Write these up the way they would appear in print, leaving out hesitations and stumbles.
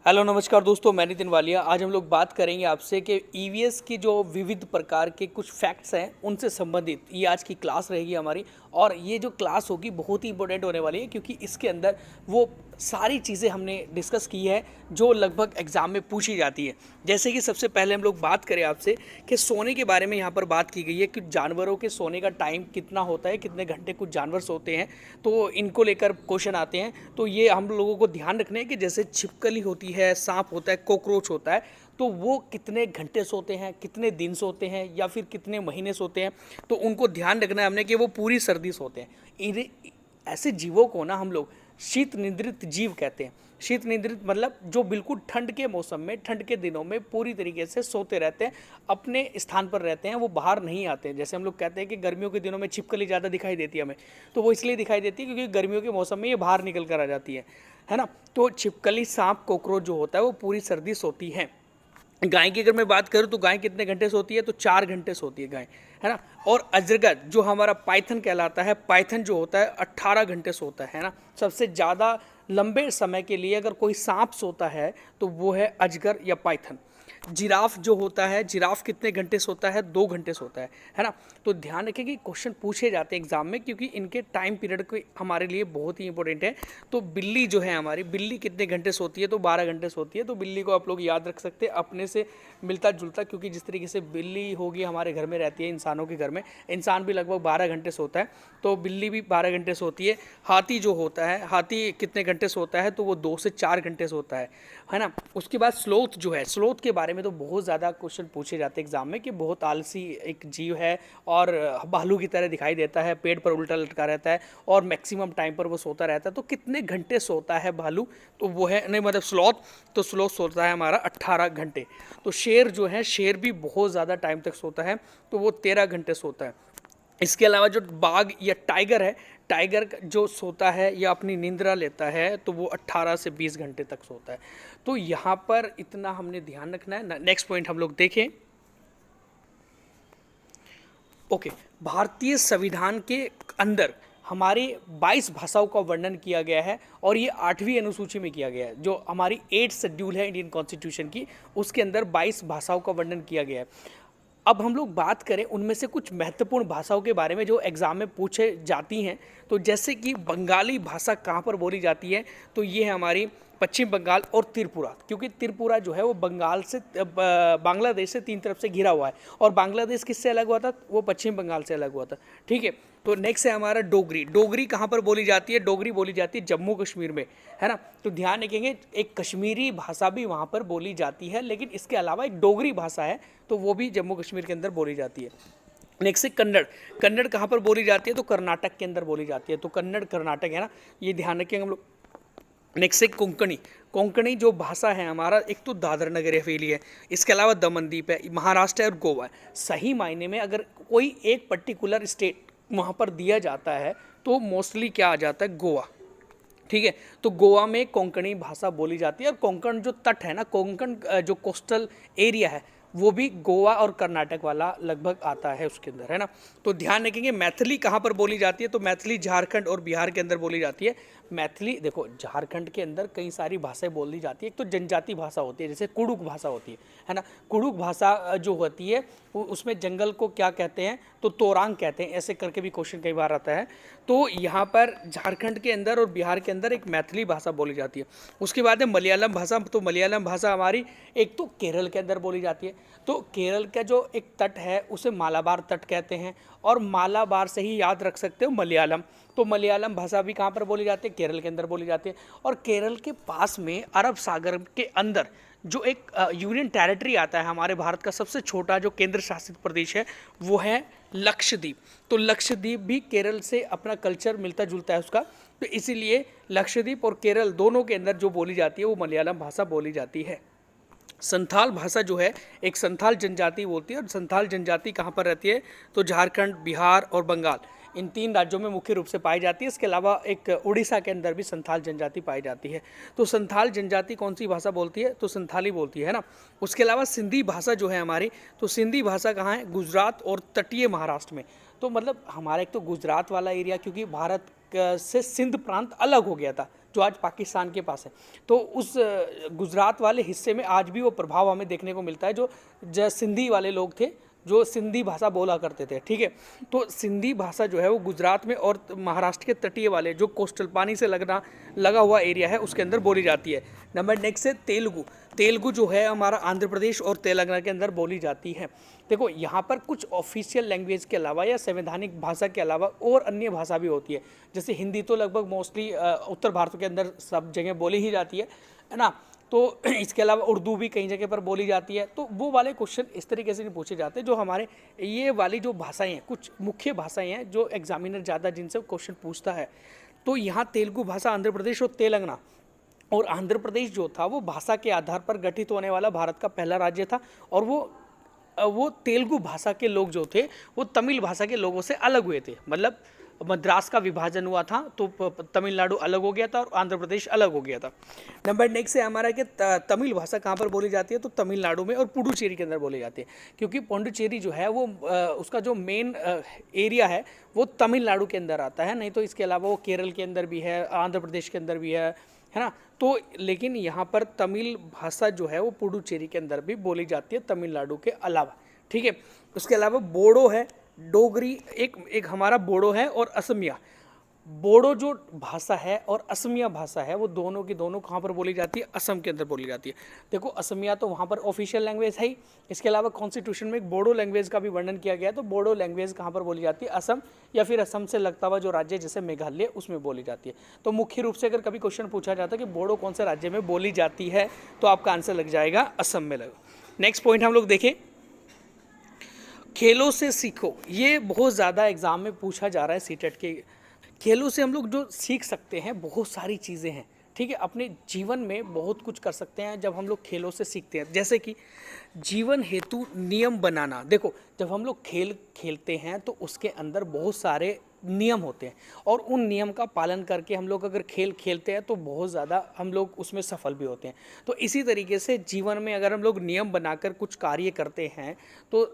Hello नमस्कार दोस्तों, मैं नितिन वालिया। आज हम लोग बात करेंगे आपसे कि ईवीएस की जो विविध प्रकार के कुछ फैक्ट्स हैं उनसे संबंधित ये आज की क्लास रहेगी हमारी। और ये जो क्लास होगी बहुत ही इंपॉर्टेंट होने वाली है क्योंकि इसके अंदर वो सारी चीज़ें हमने डिस्कस की है जो लगभग एग्ज़ाम में पूछी जाती है। जैसे कि सबसे पहले हम लोग बात करें आपसे कि सोने के बारे में यहाँ पर बात की गई है कि जानवरों के सोने का टाइम कितना होता है, कितने घंटे कुछ जानवर सोते हैं, तो इनको लेकर क्वेश्चन आते हैं। तो ये हम लोगों को ध्यान रखना है कि जैसे छिपकली होती है, सांप होता है, कॉकरोच होता है, तो वो कितने घंटे सोते हैं, कितने दिन सोते हैं या फिर कितने महीने सोते हैं, तो उनको ध्यान रखना है हमने कि वो पूरी सर्दी सोते हैं। इन्हें ऐसे जीवों को ना हम लोग शीत निद्रित जीव कहते हैं। शीत निद्रित मतलब जो बिल्कुल ठंड के मौसम में, ठंड के दिनों में पूरी तरीके से सोते रहते हैं, अपने स्थान पर रहते हैं, वो बाहर नहीं आते हैं। जैसे हम लोग कहते हैं कि गर्मियों के दिनों में छिपकली ज़्यादा दिखाई देती है हमें, तो वो इसलिए दिखाई देती है क्योंकि गर्मियों के मौसम में ये बाहर निकल कर आ जाती है ना। तो छिपकली, सांप, कॉकरोच जो होता है वो पूरी सर्दी सोती है। गाय की अगर मैं बात करूं तो गाय कितने घंटे सोती है, तो 4 घंटे सोती है गाय, है ना। और अजगर जो हमारा पाइथन कहलाता है, पाइथन जो होता है 18 घंटे सोता है ना। सबसे ज़्यादा लंबे समय के लिए अगर कोई सांप सोता है तो वो है अजगर या पाइथन। जिराफ जो होता है, जिराफ कितने घंटे सोता है, 2 घंटे सोता है ना। तो ध्यान रखें कि क्वेश्चन पूछे जाते हैं एग्जाम में क्योंकि इनके टाइम पीरियड को हमारे लिए बहुत ही इंपॉर्टेंट है। तो बिल्ली जो है हमारी, बिल्ली कितने घंटे सोती है, तो 12 घंटे सोती है। तो बिल्ली को आप लोग याद रख सकते हैं, अपने से मिलता जुलता, क्योंकि जिस तरीके से बिल्ली होगी हमारे घर में रहती है, इंसानों के घर में इंसान भी लगभग 12 घंटे सोता है, तो बिल्ली भी 12 घंटे सोती है। हाथी जो होता है, हाथी कितने घंटे सोता है, तो वो 2 से 4 घंटे सोता है ना। उसके बाद स्लोथ जो है, स्लोथ के बारे में तो बहुत ज़्यादा क्वेश्चन पूछे जाते हैं एग्जाम में कि बहुत आलसी एक जीव है और भालू की तरह दिखाई देता है, पेड़ पर उल्टा लटका रहता है और मैक्सिमम टाइम पर वो सोता रहता है। तो कितने घंटे सोता है भालू, तो वो है नहीं मतलब स्लॉथ, तो स्लॉथ सोता है हमारा 18 घंटे। तो शेर जो है, शेर भी बहुत ज़्यादा टाइम तक सोता है, तो वो 13 घंटे सोता है। इसके अलावा जो बाघ या टाइगर है, टाइगर जो सोता है या अपनी निंद्रा लेता है, तो वो 18 से 20 घंटे तक सोता है। तो यहाँ पर इतना हमने ध्यान रखना है। नेक्स्ट पॉइंट हम लोग देखें। ओके, भारतीय संविधान के अंदर हमारे 22 भाषाओं का वर्णन किया गया है और ये 8वीं अनुसूची में किया गया है। जो हमारी 8th शेड्यूल है इंडियन कॉन्स्टिट्यूशन की, उसके अंदर 22 भाषाओं का वर्णन किया गया है। अब हम लोग बात करें उनमें से कुछ महत्वपूर्ण भाषाओं के बारे में जो एग्जाम में पूछे जाती हैं, तो जैसे कि बंगाली भाषा कहाँ पर बोली जाती है, तो ये है हमारी पश्चिम बंगाल और त्रिपुरा, क्योंकि त्रिपुरा जो है वो बंगाल से बांग्लादेश से 3 तरफ से घिरा हुआ है और बांग्लादेश किससे अलग हुआ था, वो पश्चिम बंगाल से अलग हुआ था। ठीक है, तो नेक्स्ट है हमारा डोगरी। डोगरी कहाँ पर बोली जाती है, डोगरी बोली जाती है जम्मू कश्मीर में, है ना। तो ध्यान रखेंगे एक कश्मीरी भाषा भी वहाँ पर बोली जाती है, लेकिन इसके अलावा एक डोगरी भाषा है तो वो भी जम्मू कश्मीर के अंदर बोली जाती है। नेक्स्ट है कन्नड़। कन्नड़ कहाँ पर बोली जाती है, तो कर्नाटक के अंदर बोली जाती है, तो कन्नड़ कर्नाटक है ना, ये ध्यान रखेंगे हम लोग। नेक्स्ट है कोंकणी। कोंकणी जो भाषा है हमारा, एक तो दादर नगर हवेली है, इसके अलावा दमनदीप है, महाराष्ट्र है और गोवा है। सही मायने में अगर कोई एक पर्टिकुलर स्टेट वहाँ पर दिया जाता है तो मोस्टली क्या आ जाता है, गोवा। ठीक है, तो गोवा में कोंकणी भाषा बोली जाती है और कोंकण जो तट है ना, कोंकण जो कोस्टल एरिया है, वो भी गोवा और कर्नाटक वाला लगभग आता है उसके अंदर, है ना। तो ध्यान रखेंगे मैथिली कहाँ पर बोली जाती है, तो मैथिली झारखंड और बिहार के अंदर बोली जाती है। मैथिली देखो, झारखंड के अंदर कई सारी भाषाएं बोली जाती है। एक तो जनजाति भाषा होती है, जैसे कुड़ुक भाषा होती है ना। कुड़ुक भाषा जो होती है उसमें जंगल को क्या कहते हैं, तो तोरांग कहते हैं, ऐसे करके भी क्वेश्चन कई बार आता है। तो यहाँ पर झारखंड के अंदर और बिहार के अंदर एक मैथिली भाषा बोली जाती है। उसके बाद है मलयालम भाषा। तो मलयालम भाषा हमारी एक तो केरल के अंदर बोली जाती है, तो केरल का जो एक तट है उसे मालाबार तट कहते हैं और मालाबार से ही याद रख सकते हो मलयालम। तो मलयालम भाषा भी कहाँ पर बोली जाती है, केरल के अंदर बोली जाती है। और केरल के पास में अरब सागर के अंदर जो एक यूनियन टेरिटरी आता है हमारे भारत का, सबसे छोटा जो केंद्र शासित प्रदेश है, वो है लक्षद्वीप। तो लक्षद्वीप भी केरल से अपना कल्चर मिलता जुलता है उसका, तो इसीलिए लक्षद्वीप और केरल दोनों के अंदर जो बोली जाती है वो मलयालम भाषा बोली जाती है। संथाल भाषा जो है, एक संथाल जनजाति बोलती है और संथाल जनजाति कहाँ पर रहती है, तो झारखंड, बिहार और बंगाल, इन 3 राज्यों में मुख्य रूप से पाई जाती है। इसके अलावा एक उड़ीसा के अंदर भी संथाल जनजाति पाई जाती है। तो संथाल जनजाति कौन सी भाषा बोलती है, तो संथाली बोलती है ना। उसके अलावा सिंधी भाषा जो है हमारी, तो सिंधी भाषा कहाँ है, गुजरात और तटीय महाराष्ट्र में। तो मतलब हमारा एक तो गुजरात वाला एरिया, क्योंकि भारत से सिंध प्रांत अलग हो गया था, जो आज पाकिस्तान के पास है। तो उस गुजरात वाले हिस्से में आज भी वो प्रभाव हमें देखने को मिलता है, जो सिंधी वाले लोग थे जो सिंधी भाषा बोला करते थे, ठीक है। तो सिंधी भाषा जो है वो गुजरात में और महाराष्ट्र के तटीय वाले जो कोस्टल पानी से लगा हुआ एरिया है उसके अंदर बोली जाती है। नंबर नेक्स्ट है तेलुगु। तेलुगु जो है हमारा आंध्र प्रदेश और तेलंगाना के अंदर बोली जाती है। देखो यहाँ पर कुछ ऑफिशियल लैंग्वेज के अलावा या संवैधानिक भाषा के अलावा और अन्य भाषा भी होती है, जैसे हिंदी तो लगभग मोस्टली उत्तर भारत के अंदर सब जगह बोली ही जाती है ना। तो इसके अलावा उर्दू भी कई जगह पर बोली जाती है। तो वो वाले क्वेश्चन इस तरीके से नहीं पूछे जाते, जो हमारे ये वाली जो भाषाएं हैं, कुछ मुख्य भाषाएं हैं जो एग्जामिनर ज़्यादा जिनसे क्वेश्चन पूछता है। तो यहाँ तेलुगु भाषा आंध्र प्रदेश और तेलंगाना, और आंध्र प्रदेश जो था वो भाषा के आधार पर गठित होने वाला भारत का पहला राज्य था, और वो तेलुगु भाषा के लोग जो थे वो तमिल भाषा के लोगों से अलग हुए थे। मतलब मद्रास का विभाजन हुआ था तो तमिलनाडु अलग हो गया था और आंध्र प्रदेश अलग हो गया था। नंबर नेक्स्ट है हमारा कि तमिल भाषा कहाँ पर बोली जाती है, तो तमिलनाडु में और पुडुचेरी के अंदर बोली जाती है, क्योंकि पौंडुचेरी जो है वो उसका जो मेन एरिया है वो तमिलनाडु के अंदर आता है। नहीं तो इसके अलावा वो केरल के अंदर भी है, आंध्र प्रदेश के अंदर भी है ना। तो लेकिन यहाँ पर तमिल भाषा जो है वो पुडुचेरी के अंदर भी बोली जाती है तमिलनाडु के अलावा, ठीक है। उसके अलावा बोडो है, डोगरी एक हमारा बोडो है, और असमिया। बोडो जो भाषा है और असमिया भाषा है वो दोनों की दोनों कहाँ पर बोली जाती है, असम के अंदर बोली जाती है। देखो असमिया तो वहाँ पर ऑफिशियल लैंग्वेज है ही, इसके अलावा कॉन्स्टिट्यूशन में एक बोडो लैंग्वेज का भी वर्णन किया गया है। तो बोडो लैंग्वेज कहाँ पर बोली जाती है, असम या फिर असम से लगता हुआ जो राज्य जैसे मेघालय उसमें बोली जाती है। तो मुख्य रूप से अगर कभी क्वेश्चन पूछा जाता है कि बोडो कौन से राज्य में बोली जाती है, तो आपका आंसर लग जाएगा असम में लगा। नेक्स्ट पॉइंट हम लोग देखें, खेलों से सीखो। ये बहुत ज़्यादा एग्जाम में पूछा जा रहा है सीटेट के। खेलों से हम लोग जो सीख सकते हैं बहुत सारी चीज़ें हैं, ठीक है। अपने जीवन में बहुत कुछ कर सकते हैं जब हम लोग खेलों से सीखते हैं, जैसे कि जीवन हेतु नियम बनाना। देखो जब हम लोग खेल खेलते हैं तो उसके अंदर बहुत सारे नियम होते हैं, और उन नियम का पालन करके हम लोग अगर खेल खेलते हैं तो बहुत ज़्यादा हम लोग उसमें सफल भी होते हैं। तो इसी तरीके से जीवन में अगर हम लोग नियम बनाकर कुछ कार्य करते हैं तो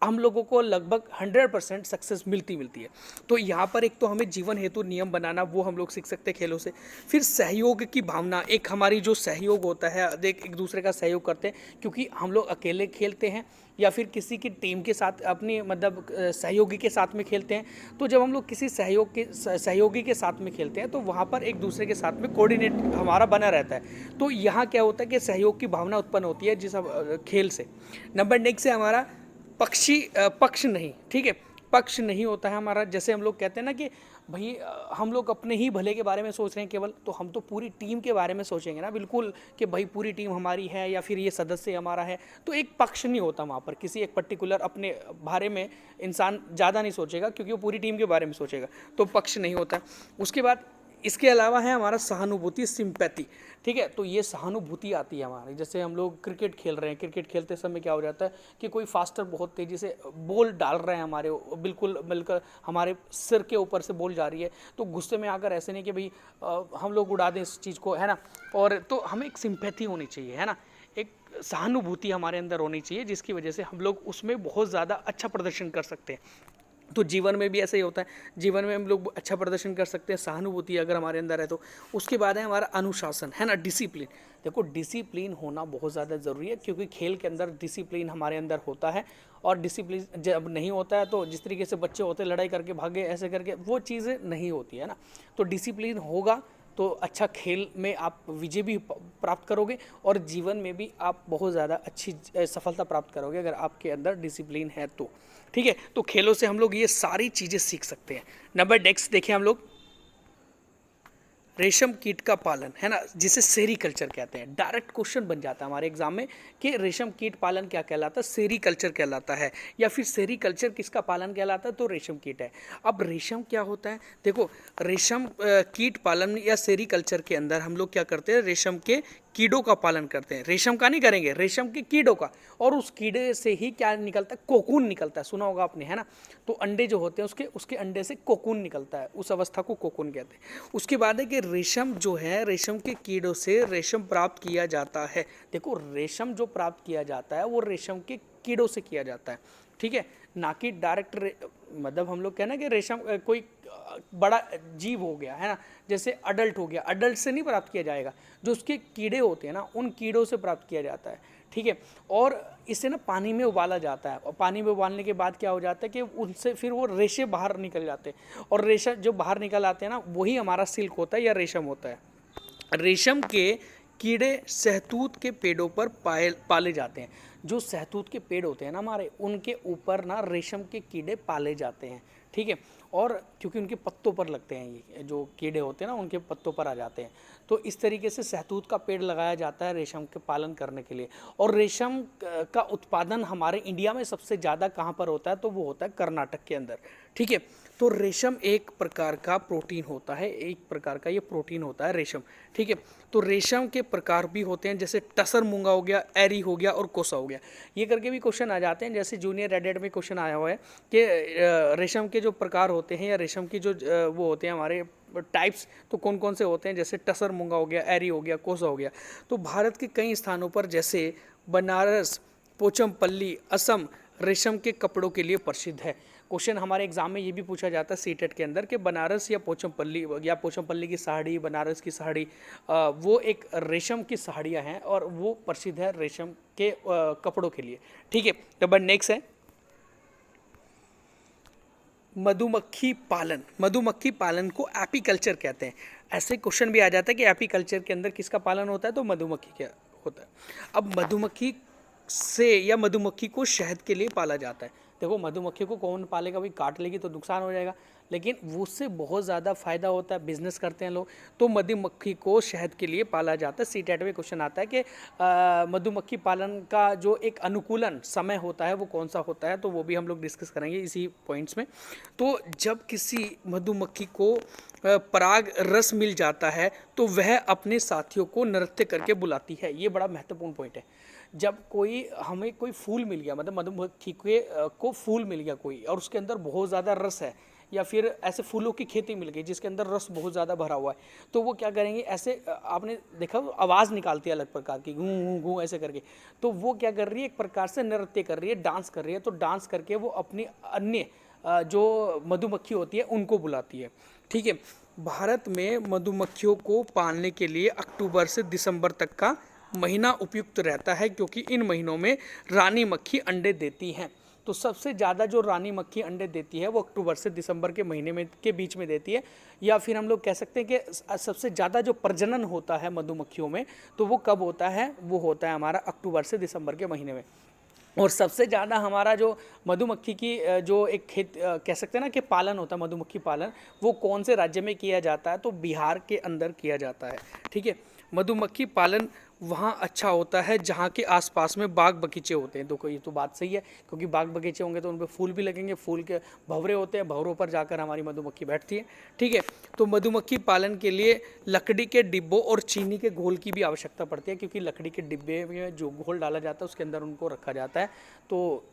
हम लोगों को लगभग 100% सक्सेस मिलती है। तो यहाँ पर एक तो हमें जीवन हेतु नियम बनाना वो हम लोग सीख सकते हैं खेलों से। फिर सहयोग की भावना, एक हमारी जो सहयोग होता है, एक दूसरे का सहयोग करते हैं, क्योंकि हम लोग अकेले खेलते हैं या फिर किसी की टीम के साथ अपनी मतलब सहयोगी के साथ में खेलते हैं। तो जब हम लोग किसी सहयोगी के साथ में खेलते हैं तो वहाँ पर एक दूसरे के साथ में कोऑर्डिनेट हमारा बना रहता है। तो यहाँ क्या होता है कि सहयोग की भावना उत्पन्न होती है जिस खेल से। नंबर नेक्स्ट है हमारा पक्ष नहीं, ठीक है। पक्ष नहीं होता है हमारा, जैसे हम लोग कहते हैं ना कि भाई हम लोग अपने ही भले के बारे में सोच रहे हैं केवल, तो हम तो पूरी टीम के बारे में सोचेंगे ना, बिल्कुल कि भाई पूरी टीम हमारी है या फिर ये सदस्य हमारा है। तो एक पक्ष नहीं होता वहाँ पर, किसी एक पर्टिकुलर अपने बारे में इंसान ज़्यादा नहीं सोचेगा क्योंकि वो पूरी टीम के बारे में सोचेगा, तो पक्ष नहीं होता। उसके बाद इसके अलावा है हमारा सहानुभूति, सिंपैथी, ठीक है। तो ये सहानुभूति आती है हमारी, जैसे हम लोग क्रिकेट खेल रहे हैं, क्रिकेट खेलते समय क्या हो जाता है कि कोई फास्टर बहुत तेज़ी से बॉल डाल रहे हैं हमारे, बिल्कुल मिलकर हमारे सिर के ऊपर से बॉल जा रही है, तो गुस्से में आकर ऐसे नहीं कि भाई हम लोग उड़ा दें इस चीज़ को, है ना। और तो हमें एक सिंपैथी होनी चाहिए, है ना, एक सहानुभूति हमारे अंदर होनी चाहिए, जिसकी वजह से हम लोग उसमें बहुत ज़्यादा अच्छा प्रदर्शन कर सकते हैं। तो जीवन में भी ऐसा ही होता है, जीवन में हम लोग अच्छा प्रदर्शन कर सकते हैं सहानुभूति अगर हमारे अंदर है तो। उसके बाद है हमारा अनुशासन, है ना, डिसिप्लिन। देखो डिसिप्लिन होना बहुत ज़्यादा ज़रूरी है, क्योंकि खेल के अंदर डिसिप्लिन हमारे अंदर होता है, और डिसिप्लिन जब नहीं होता है तो जिस तरीके से बच्चे होते हैं लड़ाई करके भागे ऐसे करके, वो चीज़ें नहीं होती है ना। तो डिसिप्लिन होगा तो अच्छा खेल में आप विजय भी प्राप्त करोगे, और जीवन में भी आप बहुत ज़्यादा अच्छी सफलता प्राप्त करोगे अगर आपके अंदर डिसिप्लिन है तो, ठीक है। तो खेलों से हम लोग ये सारी चीज़ें सीख सकते हैं। नंबर नेक्स्ट देखें हम लोग, रेशम कीट का पालन, है ना, जिसे सेरीकल्चर कहते हैं। डायरेक्ट क्वेश्चन बन जाता है हमारे एग्जाम में कि रेशम कीट पालन क्या कहलाता है, सेरीकल्चर कहलाता है, या फिर सेरीकल्चर किसका पालन कहलाता है, तो रेशम कीट है। अब रेशम क्या होता है, देखो रेशम कीट पालन या सेरीकल्चर के अंदर हम लोग क्या करते हैं, रेशम के कीड़ों का पालन करते हैं। रेशम का नहीं करेंगे, रेशम के कीड़ों का, और उस कीड़े से ही क्या निकलता है, कोकून निकलता है, सुना होगा आपने, है ना। तो अंडे जो होते हैं उसके अंडे से कोकून निकलता है, उस अवस्था को कोकून कहते हैं। उसके बाद है कि रेशम जो है, रेशम के कीड़ों से रेशम प्राप्त किया जाता है। देखो रेशम जो प्राप्त किया जाता है वो रेशम के कीड़ों से किया जाता है, ठीक है, ना कि डायरेक्ट मतलब हम लोग कहना कि रेशम कोई बड़ा जीव हो गया है ना, जैसे अडल्ट हो गया, अडल्ट से नहीं प्राप्त किया जाएगा, जो उसके कीड़े होते हैं ना उन कीड़ों से प्राप्त किया जाता है, ठीक है। और इसे ना पानी में उबाला जाता है, और पानी में उबालने के बाद क्या हो जाता है कि उनसे फिर वो रेशे बाहर निकल जाते हैं, और रेशा जो बाहर निकल आते हैं ना वही हमारा सिल्क होता है या रेशम होता है। रेशम के कीड़े शहतूत के पेड़ों पर पाले जाते हैं। जो शहतूत के पेड़ होते हैं ना हमारे, उनके ऊपर ना रेशम के कीड़े पाले जाते हैं, ठीक है। और क्योंकि उनके पत्तों पर लगते हैं, ये जो कीड़े होते हैं ना उनके पत्तों पर आ जाते हैं, तो इस तरीके से शहतूत का पेड़ लगाया जाता है रेशम के पालन करने के लिए। और रेशम का उत्पादन हमारे इंडिया में सबसे ज़्यादा कहाँ पर होता है, तो वो होता है कर्नाटक के अंदर, ठीक है। तो रेशम एक प्रकार का प्रोटीन होता है, एक प्रकार का ये प्रोटीन होता है रेशम, ठीक है। तो रेशम के प्रकार भी होते हैं, जैसे टसर मूंगा हो गया, एरी हो गया और कोसा हो गया, ये करके भी क्वेश्चन आ जाते हैं। जैसे जूनियर एडेड में क्वेश्चन आया हुआ है कि रेशम के जो प्रकार होते हैं या रेशम की जो वो होते हैं हमारे टाइप्स, तो कौन कौन से होते हैं, जैसे टसर मूंगा हो गया, एरी हो गया, कोसा हो गया। तो भारत के कई स्थानों पर जैसे बनारस, पोचमपल्ली, असम रेशम के कपड़ों के लिए प्रसिद्ध है। क्वेश्चन हमारे एग्जाम में ये भी पूछा जाता है सीटेट के अंदर कि बनारस या पोचमपल्ली की साड़ी, बनारस की साड़ी, वो एक रेशम की साड़ियाँ हैं और वो प्रसिद्ध है रेशम के कपड़ों के लिए, ठीक है। नंबर नेक्स्ट है मधुमक्खी पालन। मधुमक्खी पालन को एपीकल्चर कहते हैं। ऐसे क्वेश्चन भी आ जाता है कि एपीकल्चर के अंदर किसका पालन होता है, तो मधुमक्खी क्या होता है। अब मधुमक्खी से या मधुमक्खी को शहद के लिए पाला जाता है। देखो मधुमक्खी को कौन पालेगा, भाई काट लेगी तो नुकसान हो जाएगा, लेकिन वो उससे बहुत ज़्यादा फायदा होता है, बिजनेस करते हैं लोग, तो मधुमक्खी को शहद के लिए पाला जाता है। सीटेट में क्वेश्चन आता है कि मधुमक्खी पालन का जो एक अनुकूलन समय होता है वो कौन सा होता है, तो वो भी हम लोग डिस्कस करेंगे इसी पॉइंट्स में। तो जब किसी मधुमक्खी को पराग रस मिल जाता है तो वह अपने साथियों को नृत्य करके बुलाती है। ये बड़ा महत्वपूर्ण पॉइंट है। जब हमें कोई फूल मिल गया, मतलब मधुमक्खी को फूल मिल गया कोई, और उसके अंदर बहुत ज़्यादा रस है, या फिर ऐसे फूलों की खेती मिल गई जिसके अंदर रस बहुत ज़्यादा भरा हुआ है, तो वो क्या करेंगे, ऐसे आपने देखा आवाज़ निकालती है अलग प्रकार की, गूं गूं गूं ऐसे करके, तो वो क्या कर रही है, एक प्रकार से नृत्य कर रही है, डांस कर रही है। तो डांस करके वो अपनी अन्य जो मधुमक्खी होती है उनको बुलाती है, ठीक है। भारत में मधुमक्खियों को पालने के लिए अक्टूबर से दिसंबर तक का महीना उपयुक्त रहता है, क्योंकि इन महीनों में रानी मक्खी अंडे देती हैं। तो सबसे ज़्यादा जो रानी मक्खी अंडे देती है वो अक्टूबर से दिसंबर के महीने में के बीच में देती है, या फिर हम लोग कह सकते हैं कि सबसे ज़्यादा जो प्रजनन होता है मधुमक्खियों में, तो वो कब होता है, वो होता है हमारा अक्टूबर से दिसंबर के महीने में। और सबसे ज़्यादा हमारा जो मधुमक्खी की जो एक कह सकते हैं ना कि पालन होता है, मधुमक्खी पालन, वो कौन से राज्य में किया जाता है, तो बिहार के अंदर किया जाता है, ठीक है। मधुमक्खी पालन वहाँ अच्छा होता है जहाँ के आसपास में बाग बगीचे होते हैं। तो ये तो बात सही है, क्योंकि बाग बगीचे होंगे तो उन पर फूल भी लगेंगे, फूल के भंवरे होते हैं, भंवरों पर जाकर हमारी मधुमक्खी बैठती है, ठीक है। तो मधुमक्खी पालन के लिए लकड़ी के डिब्बों और चीनी के घोल की भी आवश्यकता पड़ती है, क्योंकि लकड़ी के डिब्बे में जो घोल डाला जाता है उसके अंदर उनको रखा जाता है, तो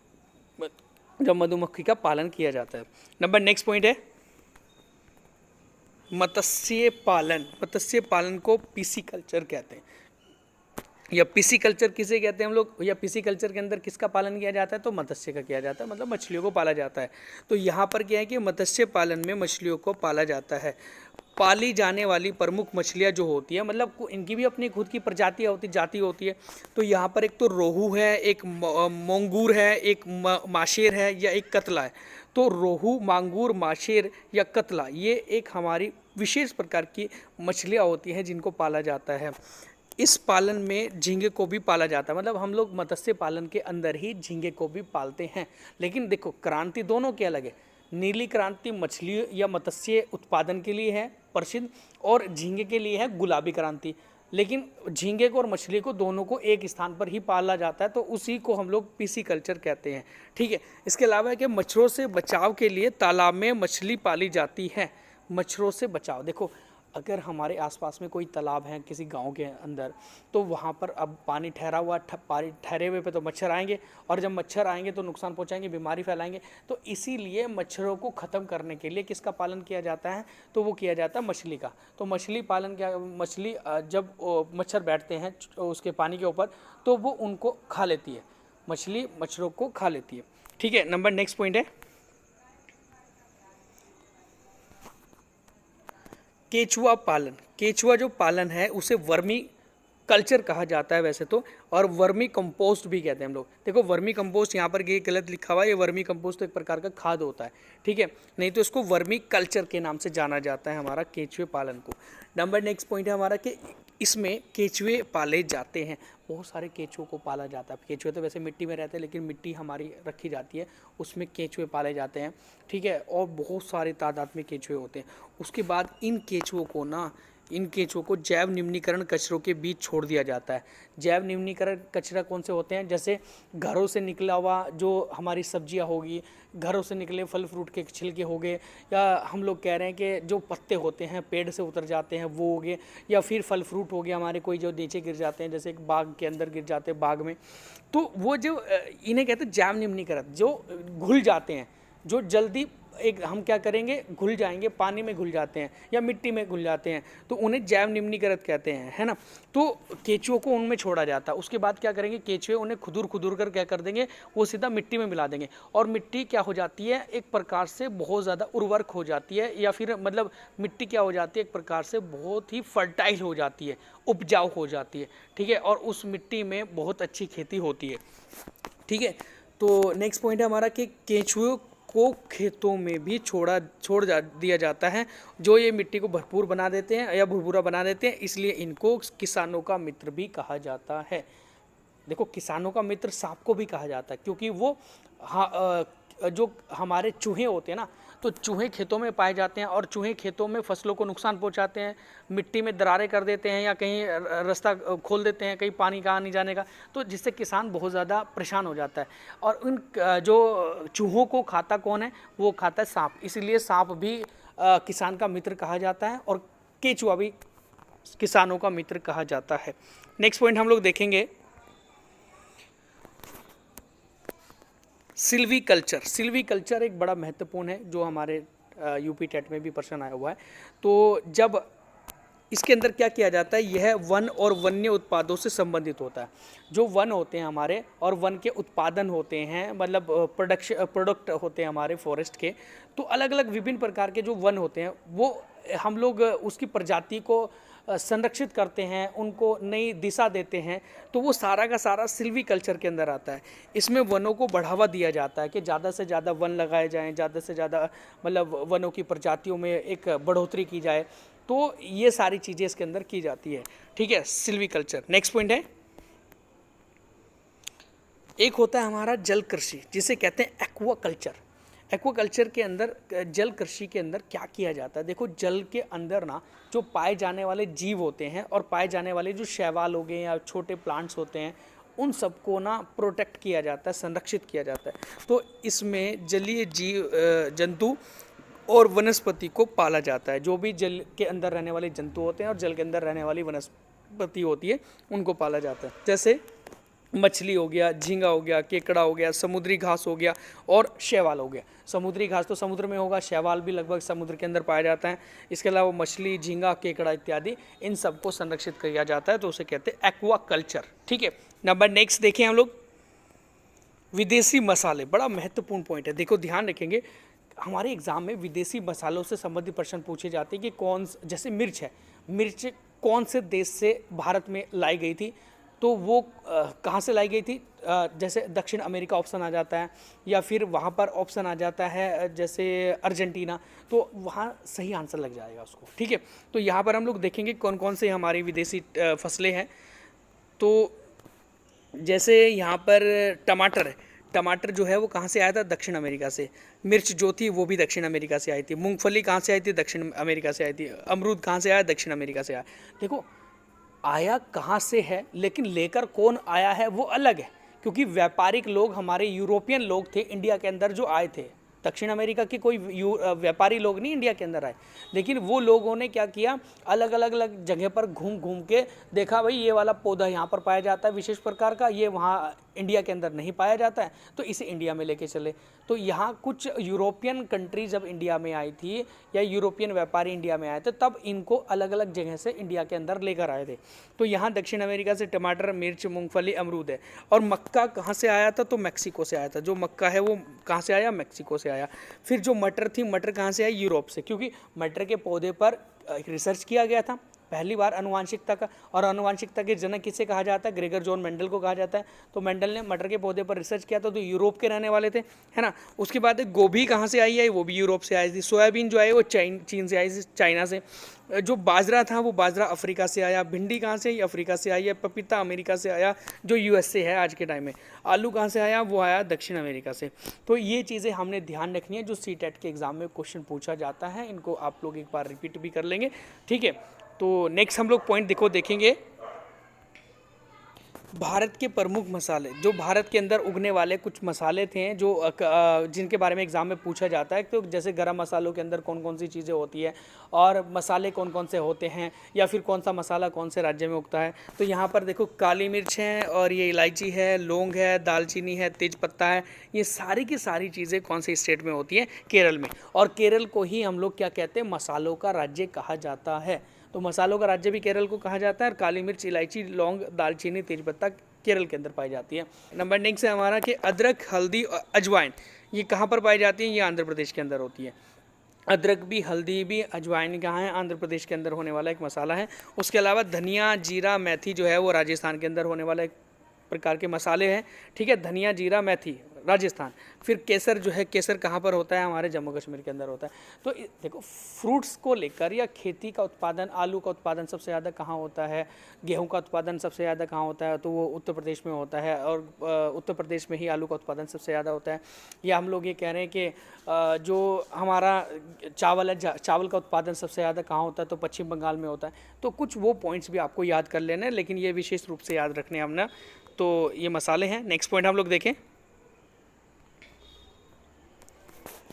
जब मधुमक्खी का पालन किया जाता है। नंबर नेक्स्ट पॉइंट है मत्स्य पालन। मत्स्य पालन को पिसीकल्चर कहते हैं, या पिसीकल्चर किसे कहते हैं हम लोग, या पिसीकल्चर के अंदर किसका पालन किया जाता है, तो मत्स्य का किया जाता है, मतलब मछलियों को पाला जाता है। तो यहाँ पर क्या है कि मत्स्य पालन में मछलियों को पाला जाता है। पाली जाने वाली प्रमुख मछलियाँ जो होती है, मतलब इनकी भी अपनी खुद की प्रजातियाँ होती, जाति होती है। तो यहाँ पर एक तो रोहू है, एक मोंगूर है, एक माशेर है, या एक कतला है। तो रोहू, मांगूर, माशेर या कतला, ये एक हमारी विशेष प्रकार की मछलियाँ होती हैं जिनको पाला जाता है। इस पालन में झींगे को भी पाला जाता है, मतलब हम लोग मत्स्य पालन के अंदर ही झींगे को भी पालते हैं। लेकिन देखो क्रांति दोनों के अलग है। नीली क्रांति मछली या मत्स्य उत्पादन के लिए है प्रसिद्ध, और झींगे के लिए है गुलाबी क्रांति। लेकिन झींगे को और मछली को दोनों को एक स्थान पर ही पाला जाता है, तो उसी को हम लोग पिसीकल्चर कहते हैं, ठीक है। इसके अलावा है कि मच्छरों से बचाव के लिए तालाब में मछली पाली जाती है। मच्छरों से बचाव, देखो अगर हमारे आसपास में कोई तालाब है किसी गांव के अंदर, तो वहाँ पर अब पानी ठहरा हुआ, पानी ठहरे हुए पे तो मच्छर आएंगे, और जब मच्छर आएंगे तो नुकसान पहुँचाएंगे, बीमारी फैलाएंगे। तो इसीलिए मच्छरों को ख़त्म करने के लिए किसका पालन किया जाता है, तो वो किया जाता है मछली का। तो मछली पालन क्या, मछली जब मच्छर बैठते हैं उसके पानी के ऊपर, तो वो उनको खा लेती है, मछली मच्छरों को खा लेती है, ठीक है। नंबर नेक्स्ट पॉइंट है केचुआ पालन, केचुआ जो पालन है उसे वर्मी कल्चर कहा जाता है वैसे तो, और वर्मी कंपोस्ट भी कहते हैं हम लोग। देखो वर्मी कंपोस्ट यहाँ पर ये गलत लिखा हुआ है, ये वर्मी कंपोस्ट तो एक प्रकार का खाद होता है, ठीक है, नहीं तो इसको वर्मी कल्चर के नाम से जाना जाता है हमारा केचुए पालन को। नंबर नेक्स्ट पॉइंट है हमारा कि इसमें केचुए पाले जाते हैं, बहुत सारे केचुओं को पाला जाता है। केचुए तो वैसे मिट्टी में रहते हैं, लेकिन मिट्टी हमारी रखी जाती है, उसमें केचुए पाले जाते हैं, ठीक है, और बहुत सारे तादाद में केचुए होते हैं। उसके बाद इन केंचुओं को जैव निम्नीकरण कचरों के बीच छोड़ दिया जाता है। जैव निम्नीकरण कचरा कौन से होते हैं? जैसे घरों से निकला हुआ जो हमारी सब्जियां होगी, घरों से निकले फल फ्रूट के छिलके हो गए, या हम लोग कह रहे हैं कि जो पत्ते होते हैं पेड़ से उतर जाते हैं वो हो गए, या फिर फल फ्रूट हो गया हमारे कोई जो नीचे गिर जाते हैं, जैसे एक बाग के अंदर गिर जाते हैं बाग में, तो वो जो इन्हें कहते हैं जैव निम्नीकरण, जो घुल जाते हैं, जो जल्दी एक हम क्या करेंगे घुल जाएंगे, पानी में घुल जाते हैं या मिट्टी में घुल जाते हैं, तो उन्हें जैव निम्नीकृत कहते हैं, है ना। तो केंचुओं को उनमें छोड़ा जाता है। उसके बाद क्या करेंगे, केंचुए उन्हें खुदूर कर क्या कर देंगे, वो सीधा मिट्टी में मिला देंगे, और मिट्टी क्या हो जाती है, एक प्रकार से बहुत ज़्यादा उर्वरक हो जाती है, या फिर मतलब मिट्टी क्या हो जाती है, एक प्रकार से बहुत ही फर्टाइल हो जाती है, उपजाऊ हो जाती है, ठीक है, और उस मिट्टी में बहुत अच्छी खेती होती है, ठीक है। तो नेक्स्ट पॉइंट है हमारा कि केंचुओं को खेतों में भी दिया जाता है, जो ये मिट्टी को भरपूर बना देते हैं या भुरभुरा बना देते हैं, इसलिए इनको किसानों का मित्र भी कहा जाता है। देखो किसानों का मित्र सांप को भी कहा जाता है, क्योंकि वो जो हमारे चूहे होते हैं ना, तो चूहे खेतों में पाए जाते हैं, और चूहे खेतों में फसलों को नुकसान पहुंचाते हैं, मिट्टी में दरारें कर देते हैं, या कहीं रास्ता खोल देते हैं, कहीं पानी का आने जाने का, तो जिससे किसान बहुत ज़्यादा परेशान हो जाता है। और उन जो चूहों को खाता कौन है, वो खाता है सांप, इसीलिए सांप भी किसान का मित्र कहा जाता है, और केंचुआ भी किसानों का मित्र कहा जाता है। नेक्स्ट पॉइंट हम लोग देखेंगे सिल्वीकल्चर। सिल्वीकल्चर एक बड़ा महत्वपूर्ण है, जो हमारे यूपी टेट में भी प्रश्न आया हुआ है। तो जब इसके अंदर क्या किया जाता है, यह वन और वन्य उत्पादों से संबंधित होता है। जो वन होते हैं हमारे और वन के उत्पादन होते हैं, मतलब प्रोडक्ट होते हैं हमारे फॉरेस्ट के, तो अलग अलग विभिन्न प्रकार के जो वन होते हैं वो हम लोग उसकी प्रजाति को संरक्षित करते हैं, उनको नई दिशा देते हैं, तो वो सारा का सारा सिल्वीकल्चर के अंदर आता है। इसमें वनों को बढ़ावा दिया जाता है कि ज़्यादा से ज़्यादा वन लगाए जाएं, ज़्यादा से ज़्यादा मतलब वनों की प्रजातियों में एक बढ़ोतरी की जाए, तो ये सारी चीज़ें इसके अंदर की जाती है, ठीक है, सिल्वीकल्चर। नेक्स्ट पॉइंट है, एक होता है हमारा जल कृषि, जिसे कहते हैं एक्वाकल्चर। एक्वाकल्चर के अंदर, जल कृषि के अंदर क्या किया जाता है, देखो जल के अंदर ना जो पाए जाने वाले जीव होते हैं और पाए जाने वाले जो शैवाल हो गए या छोटे प्लांट्स होते हैं, उन सबको ना प्रोटेक्ट किया जाता है, संरक्षित किया जाता है। तो इसमें जलीय जीव जंतु और वनस्पति को पाला जाता है। जो भी जल के अंदर रहने वाले जंतु होते हैं और जल के अंदर रहने वाली वनस्पति होती है, उनको पाला जाता है। जैसे मछली हो गया, झींगा हो गया, केकड़ा हो गया, समुद्री घास हो गया और शैवाल हो गया। समुद्री घास तो समुद्र में होगा, शैवाल भी लगभग समुद्र के अंदर पाया जाता है। इसके अलावा मछली, झींगा, केकड़ा इत्यादि, इन सबको संरक्षित किया जाता है, तो उसे कहते हैं एक्वाकल्चर, ठीक है। नंबर नेक्स्ट देखें हम लोग, विदेशी मसाले, बड़ा महत्वपूर्ण पॉइंट है। देखो ध्यान रखेंगे, हमारे एग्जाम में विदेशी मसालों से संबंधित प्रश्न पूछे जाते हैं कि जैसे मिर्च है, मिर्च कौन से देश से भारत में लाई गई थी, तो वो कहाँ से लाई गई थी, जैसे दक्षिण अमेरिका ऑप्शन आ जाता है, या फिर वहाँ पर ऑप्शन आ जाता है जैसे अर्जेंटीना, तो वहाँ सही आंसर लग जाएगा उसको, ठीक है। तो यहाँ पर हम लोग देखेंगे कौन कौन से हमारी विदेशी फसलें हैं। तो जैसे यहाँ पर टमाटर है, टमाटर जो है वो कहाँ से आया था, दक्षिण अमेरिका से। मिर्च जो थी वो भी दक्षिण अमेरिका से आई थी। मूंगफली कहाँ से आई थी, दक्षिण अमेरिका से आई थी। अमरूद कहाँ से आया, दक्षिण अमेरिका से आया। देखो आया कहाँ से है, लेकिन लेकर कौन आया है वो अलग है, क्योंकि व्यापारिक लोग हमारे यूरोपियन लोग थे इंडिया के अंदर जो आए थे। दक्षिण अमेरिका के कोई व्यापारी लोग नहीं इंडिया के अंदर आए, लेकिन वो लोगों ने क्या किया, अलग अलग जगह पर घूम घूम के देखा, भाई ये वाला पौधा यहाँ पर पाया जाता है विशेष प्रकार का, ये वहाँ इंडिया के अंदर नहीं पाया जाता है, तो इसे इंडिया में लेके चले। तो यहाँ कुछ यूरोपियन कंट्री जब इंडिया में आई थी या यूरोपियन व्यापारी इंडिया में आए थे, तब इनको अलग अलग जगह से इंडिया के अंदर लेकर आए थे। तो यहाँ दक्षिण अमेरिका से टमाटर, मिर्च, मूंगफली, अमरूद है। और मक्का कहाँ से आया था? तो मैक्सिको से आया था। जो मक्का है वो कहाँ से आया? मैक्सिको से आया। फिर जो मटर थी, मटर कहाँ से आई? यूरोप से, क्योंकि मटर के पौधे पर रिसर्च किया गया था पहली बार आनुवांशिकता का। और आनुवांशिकता के जनक किसे कहा जाता है? ग्रेगर जॉन मेंडल को कहा जाता है। तो मेंडल ने मटर के पौधे पर रिसर्च किया था, तो यूरोप के रहने वाले थे, है ना। उसके बाद गोभी कहाँ से आई है? वो भी यूरोप से आई थी। सोयाबीन जो है वो चीन से आई थी, चाइना से। जो बाजरा था वो बाजरा अफ्रीका से आया। भिंडी कहाँ से आई? अफ्रीका से आई है। पपीता अमेरिका से आया, जो यूएसए है आज के टाइम में। आलू कहाँ से आया? वो आया दक्षिण अमेरिका से। तो ये चीज़ें हमने ध्यान रखनी है, जो सीटेट के एग्जाम में क्वेश्चन पूछा जाता है। इनको आप लोग एक बार रिपीट भी कर लेंगे, ठीक है। तो नेक्स्ट हम लोग पॉइंट देखेंगे भारत के प्रमुख मसाले। जो भारत के अंदर उगने वाले कुछ मसाले थे जो जिनके बारे में एग्जाम में पूछा जाता है। तो जैसे गरम मसालों के अंदर कौन कौन सी चीज़ें होती है और मसाले कौन कौन से होते हैं, या फिर कौन सा मसाला कौन से राज्य में उगता है। तो यहाँ पर देखो काली मिर्च है, और ये इलायची है, लौंग है, दालचीनी है, तेज पत्ता है। ये सारी की सारी चीज़ें कौन से स्टेट में होती हैं? केरल में। और केरल को ही हम लोग क्या कहते हैं? मसालों का राज्य कहा जाता है। तो मसालों का राज्य भी केरल को कहा जाता है। और काली मिर्च, इलायची, लौंग, दालचीनी, तेजपत्ता केरल के अंदर पाई जाती है। नंबर नेक्स्ट है हमारा कि अदरक, हल्दी और अजवाइन, ये कहाँ पर पाई जाती है? ये आंध्र प्रदेश के अंदर होती है। अदरक भी, हल्दी भी, अजवाइन कहाँ है? आंध्र प्रदेश के अंदर होने वाला एक मसाला है। उसके अलावा धनिया, जीरा, मेथी जो है वो राजस्थान के अंदर होने वाला एक प्रकार के मसाले हैं, ठीक है। धनिया, जीरा, मेथी राजस्थान। फिर केसर जो है, केसर कहाँ पर होता है? हमारे जम्मू कश्मीर के अंदर होता है। तो देखो फ्रूट्स को लेकर या खेती का उत्पादन, आलू का उत्पादन सबसे ज़्यादा कहाँ होता है? गेहूं का उत्पादन सबसे ज़्यादा कहाँ होता है? तो वो उत्तर प्रदेश में होता है। और उत्तर प्रदेश में ही आलू का उत्पादन सबसे ज़्यादा होता है। या हम लोग ये कह रहे हैं कि जो हमारा चावल है, चावल का उत्पादन सबसे ज़्यादा कहाँ होता है? तो पश्चिम बंगाल में होता है। तो कुछ वो पॉइंट्स भी आपको याद कर लेना है, लेकिन ये विशेष रूप से याद रखने हमने। तो ये मसाले हैं। नेक्स्ट पॉइंट हम लोग देखें,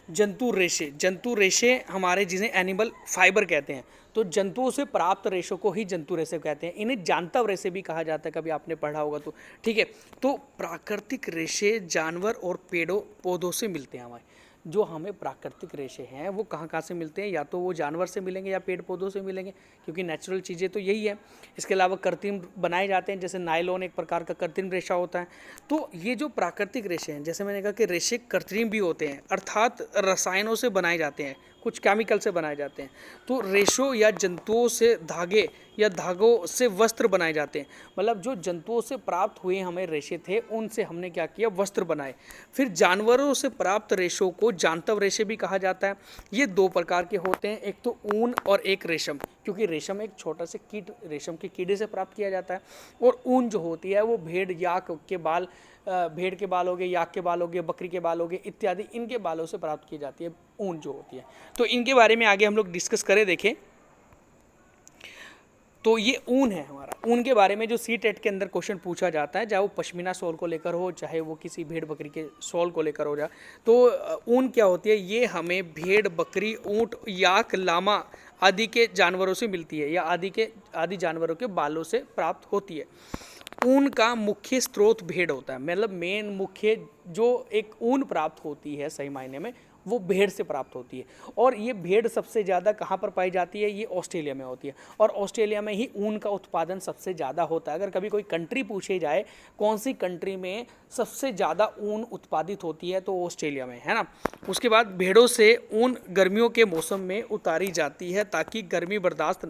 जंतु रेशे। जंतु रेशे हमारे जिन्हें एनिमल फाइबर कहते हैं। तो जंतुओं से प्राप्त रेशों को ही जंतु रेशे कहते हैं। इन्हें जानतव रेशे भी कहा जाता है, कभी आपने पढ़ा होगा तो, ठीक है। तो प्राकृतिक रेशे जानवर और पेड़ों पौधों से मिलते हैं। हमारे जो हमें प्राकृतिक रेशे हैं वो कहाँ कहाँ से मिलते हैं? या तो वो जानवर से मिलेंगे या पेड़ पौधों से मिलेंगे, क्योंकि नेचुरल चीज़ें तो यही है। इसके अलावा कृत्रिम बनाए जाते हैं, जैसे नायलॉन एक प्रकार का कृत्रिम रेशा होता है। तो ये जो प्राकृतिक रेशे हैं, जैसे मैंने कहा कि रेशे कृत्रिम भी होते हैं, अर्थात रसायनों से बनाए जाते हैं, कुछ केमिकल से बनाए जाते हैं। तो रेशों या जंतुओं से धागे या धागों से वस्त्र बनाए जाते हैं। मतलब जो जंतुओं से प्राप्त हुए हमें रेशे थे, उनसे हमने क्या किया? वस्त्र बनाए। फिर जानवरों से प्राप्त रेशों को जानतव रेशे भी कहा जाता है। ये दो प्रकार के होते हैं, एक तो ऊन और एक रेशम, क्योंकि रेशम एक छोटा से कीट, रेशम के कीड़े से प्राप्त किया जाता है। और ऊन जो होती है वो भेड़, याक के बाल, भेड़ के बाल हो गए, याक के बाल हो गए, बकरी के बाल हो गए इत्यादि, इनके बालों से प्राप्त की जाती है ऊन जो होती है। तो इनके बारे में आगे हम लोग डिस्कस करें, देखें। तो ये ऊन है हमारा। ऊन के बारे में जो सी-टेट के अंदर क्वेश्चन पूछा जाता है, चाहे वो पश्मीना शॉल को लेकर हो, चाहे वो किसी भेड़ बकरी के शॉल को लेकर हो जाए, तो ऊन क्या होती है? ये हमें भेड़, बकरी, ऊंट, याक, लामा आदि के जानवरों से मिलती है, या आदि जानवरों के बालों से प्राप्त होती है। ऊन का मुख्य स्रोत भेड़ होता है। मतलब मेन मुख्य जो एक ऊन प्राप्त होती है सही मायने में, वो भेड़ से प्राप्त होती है। और ये भेड़ सबसे ज़्यादा कहाँ पर पाई जाती है? ये ऑस्ट्रेलिया में होती है। और ऑस्ट्रेलिया में ही ऊन का उत्पादन सबसे ज़्यादा होता है। अगर कभी कोई कंट्री पूछे जाए कौन सी कंट्री में सबसे ज़्यादा ऊन उत्पादित होती है, तो ऑस्ट्रेलिया में, है ना। उसके बाद भेड़ों से ऊन गर्मियों के मौसम में उतारी जाती है, ताकि गर्मी बर्दाश्त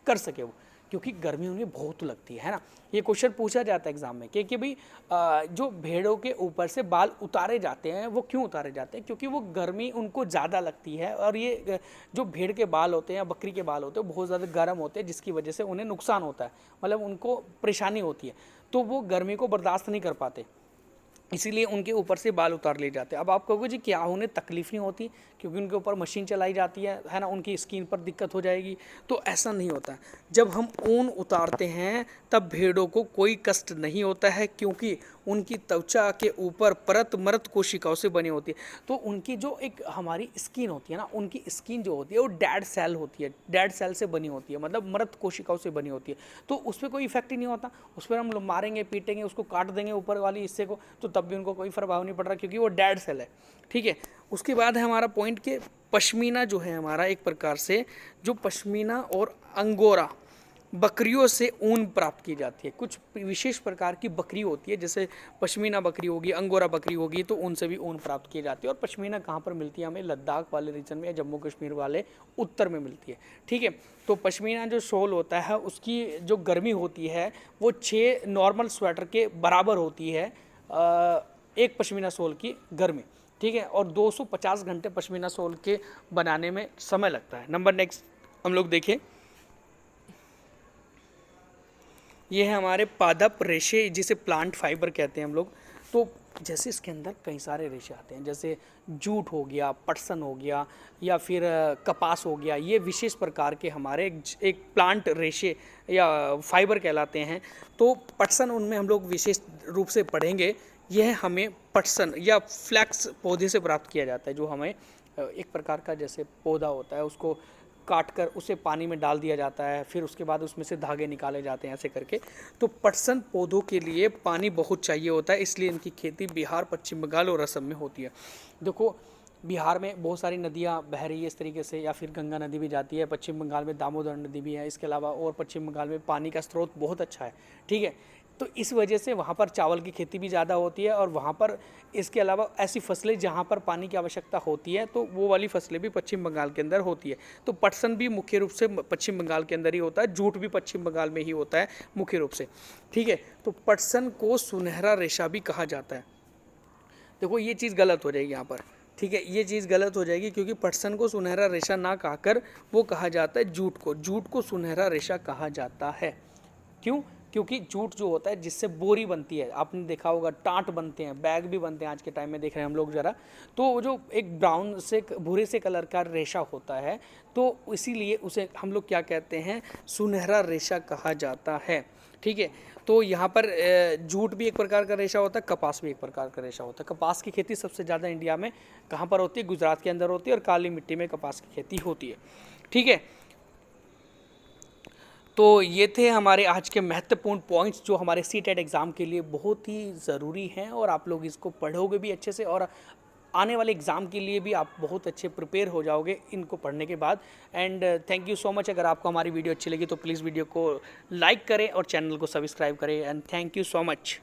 कर सके वो, क्योंकि गर्मी उन्हें बहुत लगती है ना। ये क्वेश्चन पूछा जाता है एग्जाम में कि भाई जो भेड़ों के ऊपर से बाल उतारे जाते हैं वो क्यों उतारे जाते हैं? क्योंकि वो गर्मी उनको ज़्यादा लगती है। और ये जो भेड़ के बाल होते हैं या बकरी के बाल होते हैं बहुत ज़्यादा गर्म होते हैं, जिसकी वजह से उन्हें नुकसान होता है, मतलब उनको परेशानी होती है, तो वो गर्मी को बर्दाश्त नहीं कर पाते। इसीलिए उनके ऊपर से बाल उतार लिए जाते हैं। अब आप कहोगे जी क्या उन्हें तकलीफ़ नहीं होती क्योंकि उनके ऊपर मशीन चलाई जाती है ना, उनकी स्किन पर दिक्कत हो जाएगी? तो ऐसा नहीं होता। जब हम ऊन उतारते हैं तब भेड़ों को कोई कष्ट नहीं होता है, क्योंकि उनकी त्वचा के ऊपर परत मृत कोशिकाओं से बनी होती है। तो उनकी जो एक हमारी स्किन होती है ना, उनकी स्किन जो होती है वो डेड सेल होती है, डेड सेल से बनी होती है, मतलब मृत कोशिकाओं से बनी होती है। तो उस पर कोई इफेक्ट ही नहीं होता। उस पर हम लोग मारेंगे, पीटेंगे, उसको काट देंगे ऊपर वाली हिस्से को, तो तब भी उनको कोई प्रभाव नहीं पड़ रहा, क्योंकि वो डेड सेल है। ठीक है। उसके बाद है हमारा पॉइंट कि पश्मीना जो है हमारा, एक प्रकार से जो पश्मीना और अंगोरा बकरियों से ऊन प्राप्त की जाती है। कुछ विशेष प्रकार की बकरी होती है, जैसे पश्मीना बकरी होगी, अंगोरा बकरी होगी, तो उनसे भी ऊन प्राप्त की जाती है। और पश्मीना कहाँ पर मिलती है? हमें लद्दाख वाले रीजन में या जम्मू कश्मीर वाले उत्तर में मिलती है। ठीक है। तो पश्मीना जो शॉल होता है उसकी जो गर्मी होती है वो 6 नॉर्मल स्वेटर के बराबर होती है, एक पश्मीना शॉल की गर्मी। ठीक है। और 250 घंटे पश्मीना शॉल के बनाने में समय लगता है। नंबर नेक्स्ट हम लोग देखें, ये है हमारे पादप रेशे, जिसे प्लांट फाइबर कहते हैं हम लोग। तो जैसे इसके अंदर कई सारे रेशे आते हैं, जैसे जूट हो गया, पटसन हो गया, या फिर कपास हो गया। ये विशेष प्रकार के हमारे एक प्लांट रेशे या फाइबर कहलाते हैं। तो पटसन उनमें हम लोग विशेष रूप से पढ़ेंगे। यह हमें पटसन या फ्लैक्स पौधे से प्राप्त किया जाता है, जो हमें एक प्रकार का जैसे पौधा होता है, उसको काट कर उसे पानी में डाल दिया जाता है, फिर उसके बाद उसमें से धागे निकाले जाते हैं ऐसे करके। तो पटसन पौधों के लिए पानी बहुत चाहिए होता है, इसलिए इनकी खेती बिहार, पश्चिम बंगाल और असम में होती है। देखो बिहार में बहुत सारी नदियाँ बह रही है इस तरीके से, या फिर गंगा नदी भी जाती है, पश्चिम बंगाल में दामोदर नदी भी है, इसके अलावा और पश्चिम बंगाल में पानी का स्रोत बहुत अच्छा है। ठीक है। तो इस वजह से वहाँ पर चावल की खेती भी ज़्यादा होती है, और वहाँ पर इसके अलावा ऐसी फसलें जहाँ पर पानी की आवश्यकता होती है, तो वो वाली फसलें भी पश्चिम बंगाल के अंदर होती है। तो पटसन भी मुख्य रूप से पश्चिम बंगाल के अंदर ही होता है, जूट भी पश्चिम बंगाल में ही होता है मुख्य रूप से। ठीक है। तो पटसन को सुनहरा रेशा भी कहा जाता है। देखो ये चीज़ गलत हो जाएगी यहाँ पर। ठीक है। ये चीज़ गलत हो जाएगी, क्योंकि पटसन को सुनहरा रेशा ना कहकर वो कहा जाता है जूट को सुनहरा रेशा कहा जाता है। क्यों? क्योंकि जूट जो होता है जिससे बोरी बनती है, आपने देखा होगा, टाट बनते हैं, बैग भी बनते हैं, आज के टाइम में देख रहे हैं हम लोग ज़रा। तो वो जो एक ब्राउन से भूरे से कलर का रेशा होता है, तो इसीलिए उसे हम लोग क्या कहते हैं? सुनहरा रेशा कहा जाता है। ठीक है। तो यहाँ पर जूट भी एक प्रकार का रेशा होता है, कपास भी एक प्रकार का रेशा होता है। कपास की खेती सबसे ज़्यादा इंडिया में कहाँ पर होती है? गुजरात के अंदर होती है, और काली मिट्टी में कपास की खेती होती है। ठीक है। तो ये थे हमारे आज के महत्वपूर्ण पॉइंट्स, जो हमारे सीटेट एग्ज़ाम के लिए बहुत ही ज़रूरी हैं, और आप लोग इसको पढ़ोगे भी अच्छे से, और आने वाले एग्ज़ाम के लिए भी आप बहुत अच्छे प्रिपेयर हो जाओगे इनको पढ़ने के बाद। And thank you so much. अगर आपको हमारी वीडियो अच्छी लगी तो प्लीज़ वीडियो को लाइक करें और चैनल को सब्सक्राइब करें। And thank you so much.